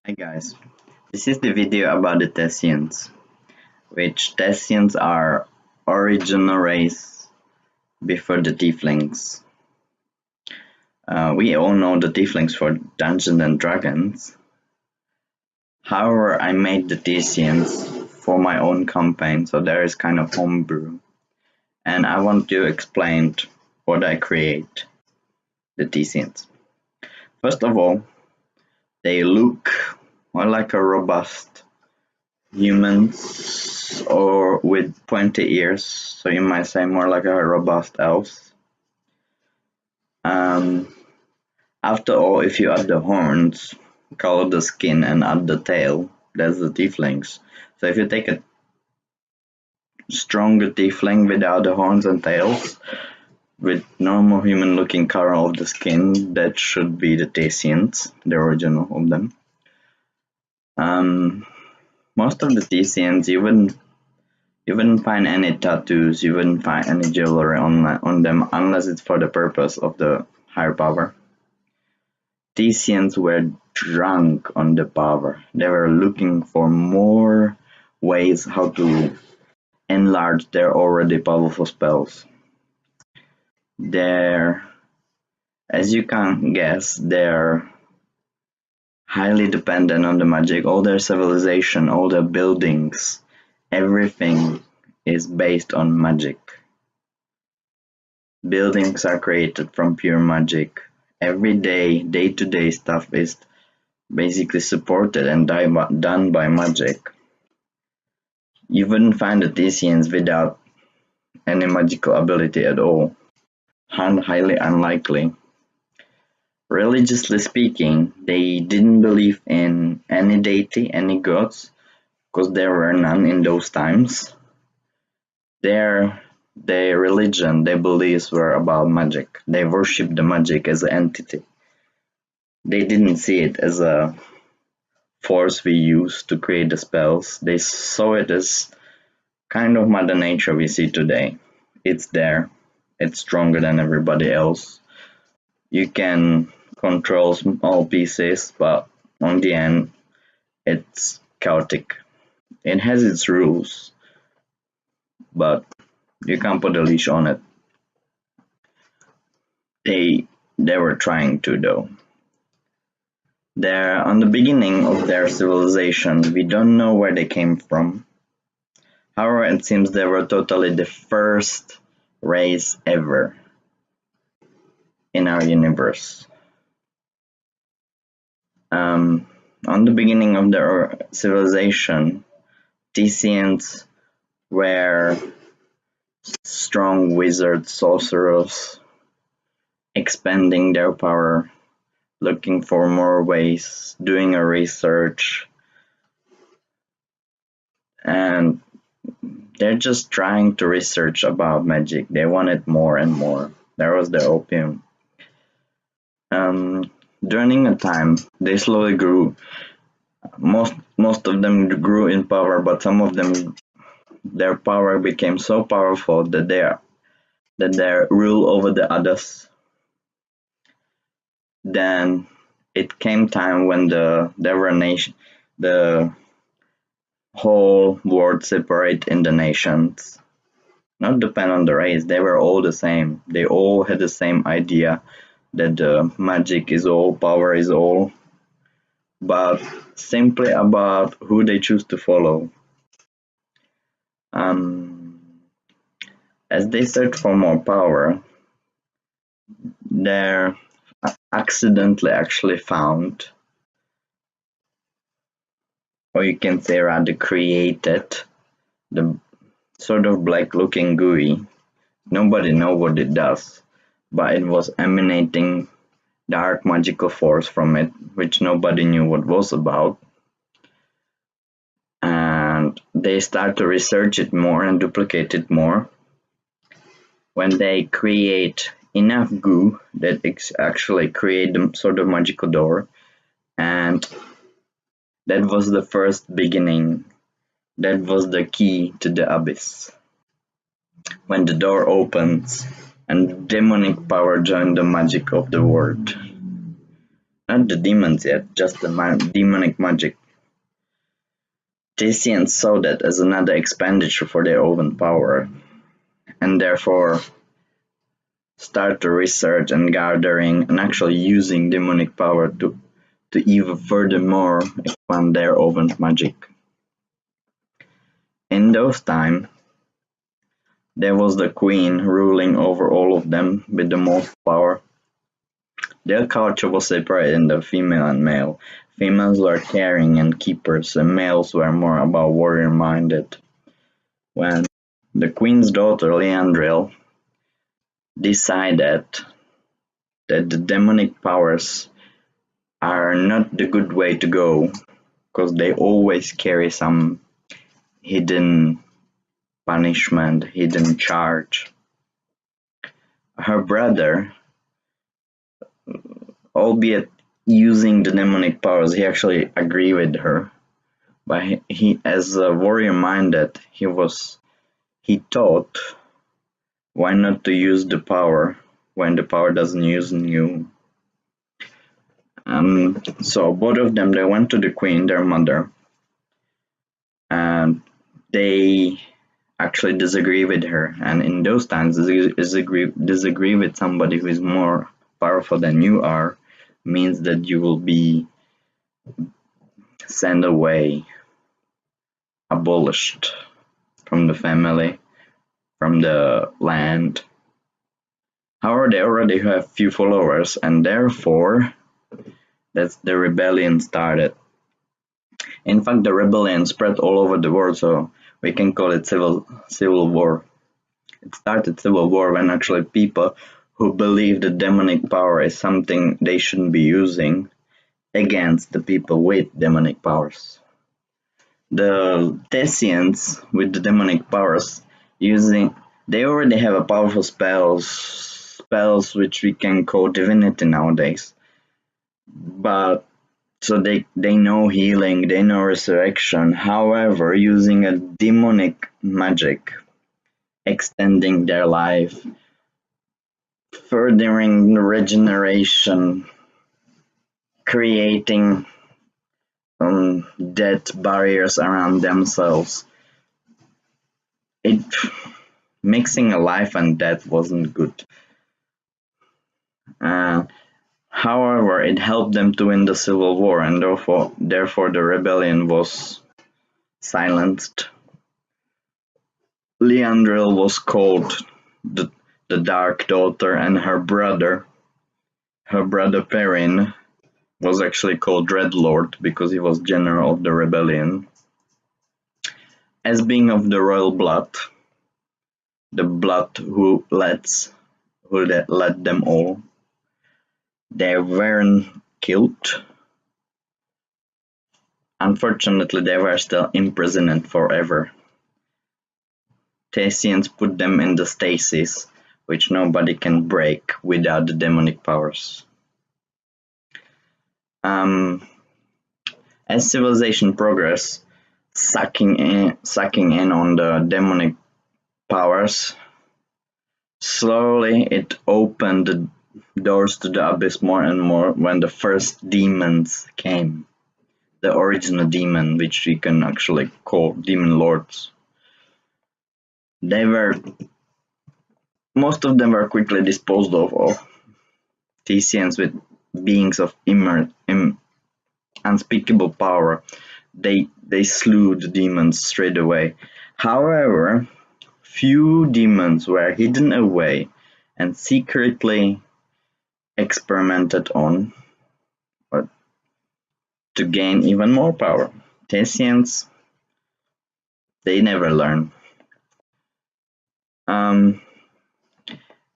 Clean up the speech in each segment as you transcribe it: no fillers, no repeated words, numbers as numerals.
Hi guys, this is the video about the Thesians, which Thesians are original race before the Tieflings. We all know the Tieflings for Dungeons and Dragons. However, I made the Thesians for my own campaign, so there is kind of homebrew. And I want to explain what I create, the Thesians. First of all, they look more like a robust humans or with pointy ears, so you might say more like a robust elves. After all, if you add the horns, color the skin, and add the tail, that's the tieflings. So if you take a stronger tiefling without the horns and tails, with normal human looking color of the skin, that should be the Thesians, the original of them. Most of the Thesians, you wouldn't find any tattoos, you wouldn't find any jewelry on them unless it's for the purpose of the higher power. Thesians were drunk on the power. They were looking for more ways how to enlarge their already powerful spells. As you can guess, they're highly dependent on the magic. All their civilization, all their buildings, everything is based on magic. Buildings are created from pure magic. Every day-to-day stuff is basically supported and done by magic. You wouldn't find the Thesians without any magical ability at all. Highly unlikely. Religiously speaking, they didn't believe in any deity, any gods, because there were none in those times. Their religion, their beliefs were about magic. They worshipped the magic as an entity. They didn't see it as a force we use to create the spells. They saw it as kind of Mother Nature we see today. It's there. It's stronger than everybody else. You can control small pieces, but on the end, it's chaotic. It has its rules, but you can't put a leash on it. They were trying to, though. They're on the beginning of their civilization. We don't know where they came from. However, it seems they were totally the first race ever in our universe. On the beginning of their civilization, Thesians were strong wizards, sorcerers, expanding their power, looking for more ways, doing a research, and they're just trying to research about magic. They wanted more and more. That was their opium. During a time, they slowly grew. Most of them grew in power, but some of them, their power became so powerful that their rule over the others. Then it came time when the whole world separate in the nations. Not depend on the race, they were all the same. They all had the same idea that magic is all, power is all, but simply about who they choose to follow. As they search for more power, they accidentally actually found, or you can say rather created, the sort of black looking GUI. Nobody knows what it does, but it was emanating dark magical force from it, which nobody knew what was about. And they start to research it more and duplicate it more. When they create enough goo that actually create the sort of magical door, and that was the first beginning. That was the key to the abyss. When the door opens and demonic power joined the magic of the world. Not the demons yet, just the demonic magic. Thesians saw that as another expenditure for their own power, and therefore start to research and gathering and actually using demonic power to even furthermore expand their own magic. In those times, there was the queen ruling over all of them with the most power. Their culture was separated into female and male. Females were caring and keepers, and males were more about warrior-minded. When the queen's daughter, Leandril, decided that the demonic powers are not the good way to go, because they always carry some hidden punishment, hidden charge. Her brother, albeit using the demonic powers, he actually agreed with her. But he as a warrior-minded, he thought, why not to use the power when the power doesn't use you? So both of them, they went to the queen, their mother, and they actually disagree with her. And in those times, disagree with somebody who is more powerful than you are means that you will be sent away, abolished from the family, from the land. However, they already have few followers, and therefore that's the rebellion started. In fact, the rebellion spread all over the world, so we can call it civil war. It started civil war when actually people who believe that demonic power is something they shouldn't be using against the people with demonic powers. The Thesians with the demonic powers they already have a powerful spells which we can call divinity nowadays. But so they know healing, they know resurrection. However, using a demonic magic, extending their life, furthering regeneration, creating death barriers around themselves. Mixing a life and death wasn't good. However, it helped them to win the civil war, and therefore the rebellion was silenced. Leandril was called the Dark Daughter, and her brother Perrin, was actually called Dreadlord because he was general of the rebellion. As being of the royal blood, the blood who led them all, they weren't killed. Unfortunately, they were still imprisoned forever. Thesians put them in the stasis, which nobody can break without the demonic powers. As civilization progressed, sucking in on the demonic powers, slowly it opened the doors to the abyss more and more when the first demons came. The original demon, which we can actually call demon lords. Most of them were quickly disposed of. Thesians with beings of unspeakable power. They slew the demons straight away. However, few demons were hidden away and secretly experimented on to gain even more power. Thesians, they never learn.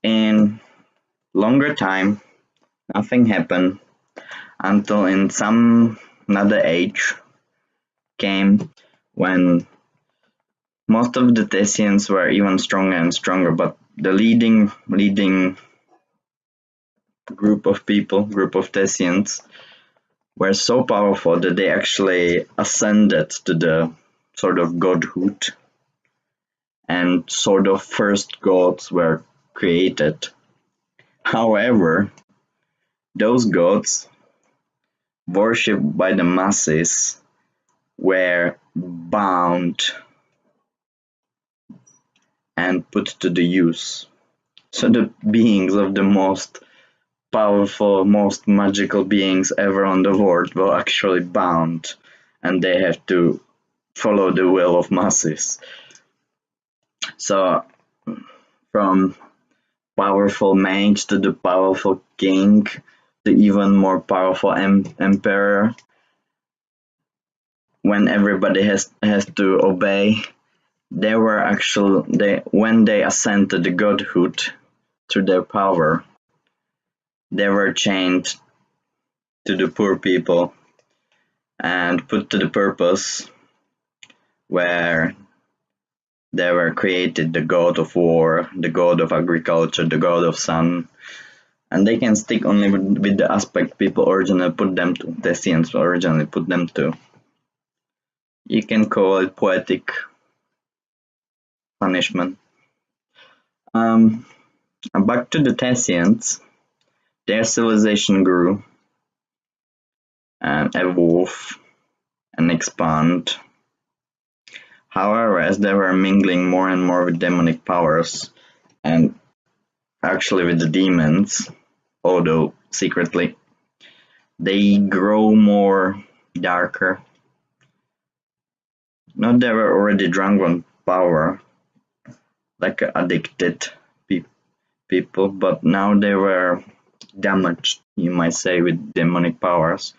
In longer time, nothing happened until in some another age came when most of the Thesians were even stronger and stronger, but the leading group of Thesians, were so powerful that they actually ascended to the sort of godhood, and sort of first gods were created. However, those gods worshipped by the masses, were bound and put to the use. So the beings of the most powerful, most magical beings ever on the world were actually bound, and they have to follow the will of masses. So from powerful mage to the powerful king, the even more powerful emperor, when everybody has to obey, when they ascend to the godhood through their power, they were chained to the poor people and put to the purpose where they were created the god of war, the god of agriculture, the god of sun, and they can stick only with the aspect people originally put them to. Thesians originally put them to. You can call it poetic punishment. Back to the Thesians, their civilization grew and evolved and expanded. However, as they were mingling more and more with demonic powers and actually with the demons, although secretly, they grow more darker. Not they were already drunk on power, like addicted people, but now they were damaged, you might say, with demonic powers,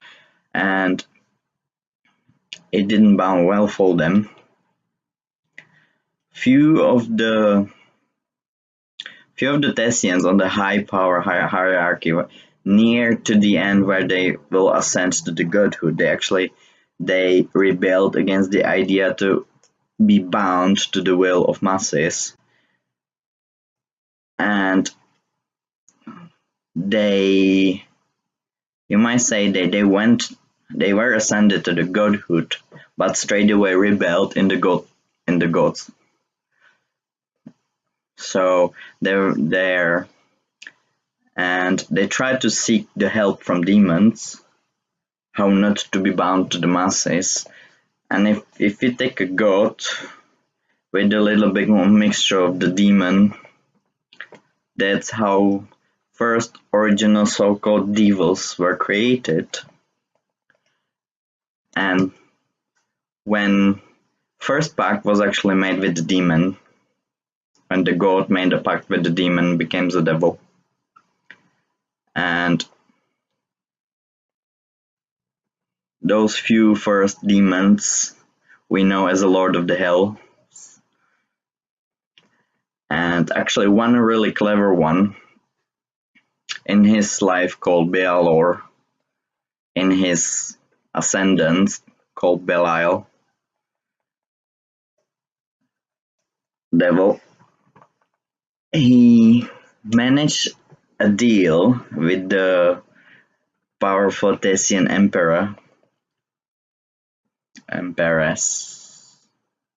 and it didn't bound well for them. Few of the Thesians on the high power hierarchy were near to the end where they will ascend to the godhood. They rebelled against the idea to be bound to the will of masses, and you might say they were ascended to the godhood, but straight away rebelled in the gods. So they're there, and they try to seek the help from demons, how not to be bound to the masses. And if you take a god with a little bit more mixture of the demon, that's how first original so-called devils were created. And when first pact was actually made with the demon, when the god made a pact with the demon, became the devil. And those few first demons we know as a lord of the hell. And actually one really clever one in his life called Bealor, in his ascendant called Belial, devil, he managed a deal with the powerful Thesian empress,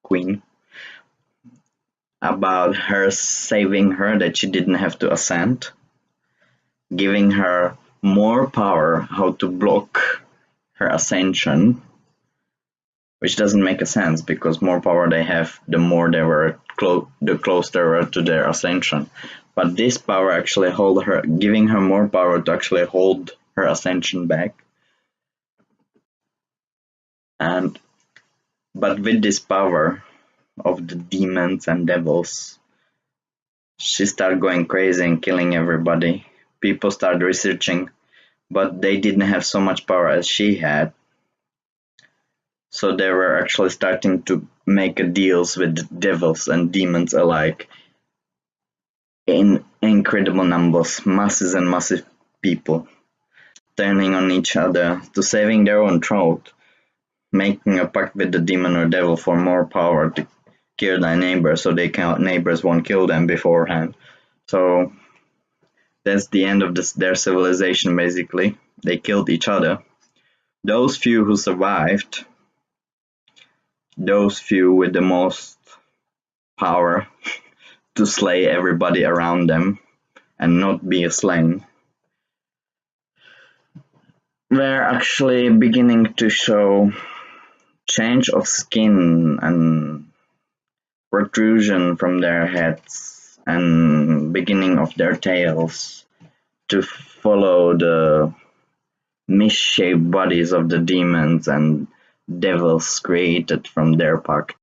queen, about her saving her, that she didn't have to ascend, giving her more power how to block her ascension, which doesn't make a sense, because more power they have, the more they were the closer they were to their ascension. But this power actually giving her more power to actually hold her ascension back. But with this power of the demons and devils, she started going crazy and killing everybody. People started researching, but they didn't have so much power as she had. So they were actually starting to make deals with devils and demons alike in incredible numbers, masses and massive people, turning on each other to saving their own throat, making a pact with the demon or devil for more power to kill their neighbors, so neighbors won't kill them beforehand. So that's the end of their civilization, basically. They killed each other. Those few who survived, those few with the most power to slay everybody around them and not be slain, were actually beginning to show change of skin and protrusion from their heads and beginning of their tails to follow the misshaped bodies of the demons and devils created from their pact.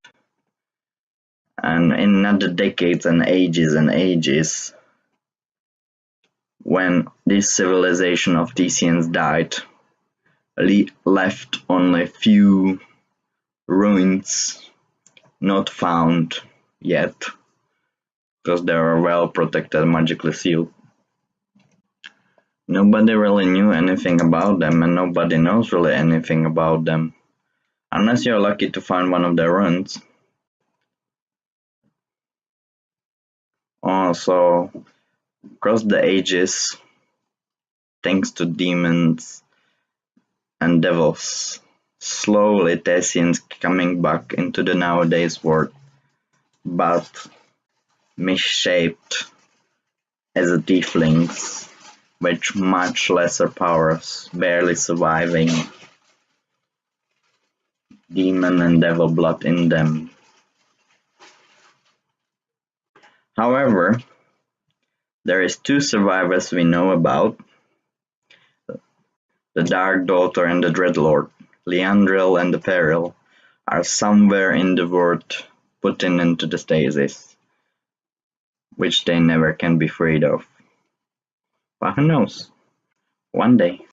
And in other decades and ages, when this civilization of Thesians died, left only few ruins not found yet, because they were well protected, magically sealed. Nobody really knew anything about them, and nobody knows really anything about them, unless you're lucky to find one of their ruins. Also, across the ages, thanks to demons and devils, slowly Thesians coming back into the nowadays world, but misshaped as a tieflings with much lesser powers, barely surviving, demon and devil blood in them. However, there is two survivors we know about, the Dark Daughter and the Dreadlord. Leandril and the Peril are somewhere in the world put into the stasis, which they never can be freed of. But who knows? One day.